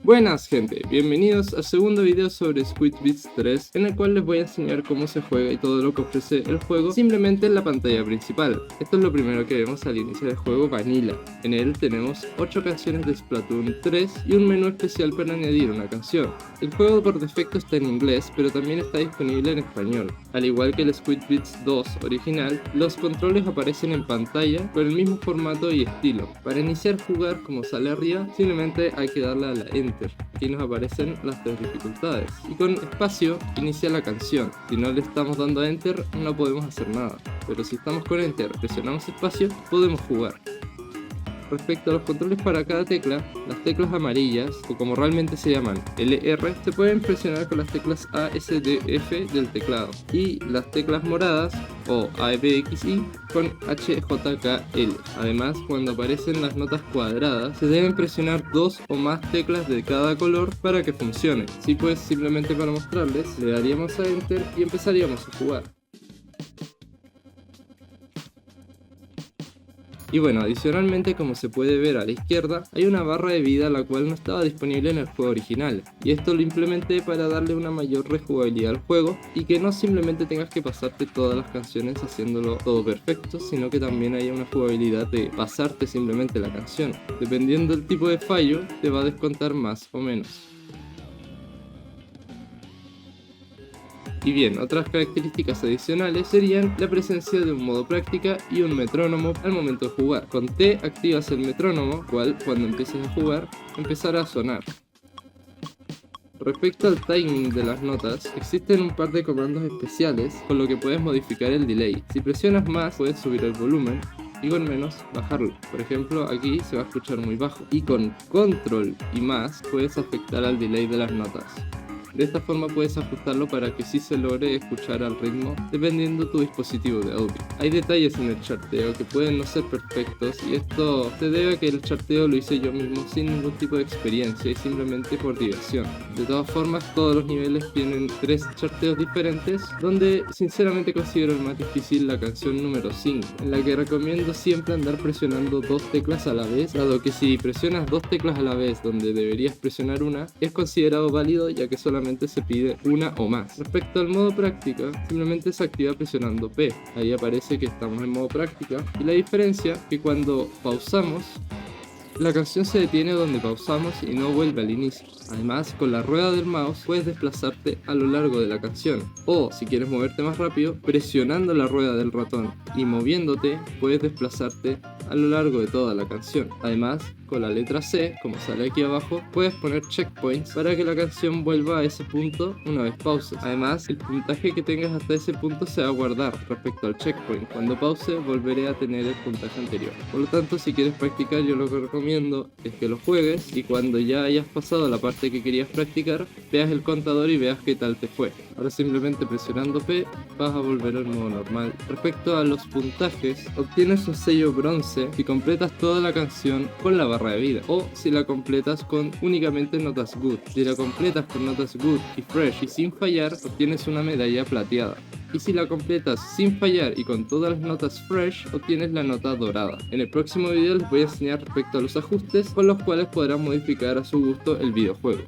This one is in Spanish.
Buenas gente, bienvenidos al segundo video sobre Squid Beats 3, en el cual les voy a enseñar cómo se juega y todo lo que ofrece el juego simplemente en la pantalla principal. Esto es lo primero que vemos al inicio del juego Vanilla. En él tenemos 8 canciones de Splatoon 3 y un menú especial para añadir una canción. El juego por defecto está en inglés, pero también está disponible en español. Al igual que el Squid Beats 2 original, los controles aparecen en pantalla con el mismo formato y estilo. Para iniciar a jugar, como sale arriba, simplemente hay que darle a la Enter. Aquí nos aparecen las 3 dificultades y con espacio inicia la canción. Si no le estamos dando a Enter no podemos hacer nada, pero si estamos con Enter, presionamos espacio, podemos jugar. Respecto a los controles para cada tecla, las teclas amarillas, o como realmente se llaman LR, se pueden presionar con las teclas A, S, D, F del teclado, y las teclas moradas, o A, B, X, Y, con H, J, K, L. Además, cuando aparecen las notas cuadradas, se deben presionar 2 o más teclas de cada color para que funcione. Si pues, simplemente para mostrarles, le daríamos a Enter y empezaríamos a jugar. Y bueno, adicionalmente, como se puede ver a la izquierda, hay una barra de vida la cual no estaba disponible en el juego original, y esto lo implementé para darle una mayor rejugabilidad al juego y que no simplemente tengas que pasarte todas las canciones haciéndolo todo perfecto, sino que también haya una jugabilidad de pasarte simplemente la canción. Dependiendo del tipo de fallo, te va a descontar más o menos. Y bien, otras características adicionales serían la presencia de un modo práctica y un metrónomo al momento de jugar. Con T activas el metrónomo, cual cuando empieces a jugar empezará a sonar. Respecto al timing de las notas, existen un par de comandos especiales con lo que puedes modificar el delay. Si presionas más puedes subir el volumen y con menos bajarlo. Por ejemplo, aquí se va a escuchar muy bajo. Y con control y más puedes afectar al delay de las notas. De esta forma puedes ajustarlo para que sí se logre escuchar al ritmo dependiendo tu dispositivo de audio. Hay detalles en el charteo que pueden no ser perfectos y esto se debe a que el charteo lo hice yo mismo sin ningún tipo de experiencia y simplemente por diversión. De todas formas, todos los niveles tienen 3 charteos diferentes, donde sinceramente considero el más difícil la canción número 5, en la que recomiendo siempre andar presionando 2 teclas a la vez, dado que si presionas 2 teclas a la vez donde deberías presionar una, es considerado válido ya que solamente se pide una o más. Respecto al modo práctica, simplemente se activa presionando P. Ahí aparece que estamos en modo práctica y la diferencia es que cuando pausamos, la canción se detiene donde pausamos y no vuelve al inicio. Además, con la rueda del mouse puedes desplazarte a lo largo de la canción. O, si quieres moverte más rápido, presionando la rueda del ratón y moviéndote, puedes desplazarte a lo largo de toda la canción. Además, con la letra C, como sale aquí abajo, puedes poner checkpoints para que la canción vuelva a ese punto una vez pauses. Además, el puntaje que tengas hasta ese punto se va a guardar respecto al checkpoint. Cuando pause, volveré a tener el puntaje anterior. Por lo tanto, si quieres practicar, yo lo que recomiendo es que lo juegues y cuando ya hayas pasado la parte que querías practicar, veas el contador y veas qué tal te fue. Ahora simplemente presionando P vas a volver al modo normal. Respecto a los puntajes, obtienes un sello bronce si completas toda la canción con la barra de vida, o si la completas con únicamente notas good. Si la completas con notas good y fresh y sin fallar, obtienes una medalla plateada. Y si la completas sin fallar y con todas las notas fresh, obtienes la nota dorada. En el próximo video les voy a enseñar respecto a los ajustes con los cuales podrán modificar a su gusto el videojuego.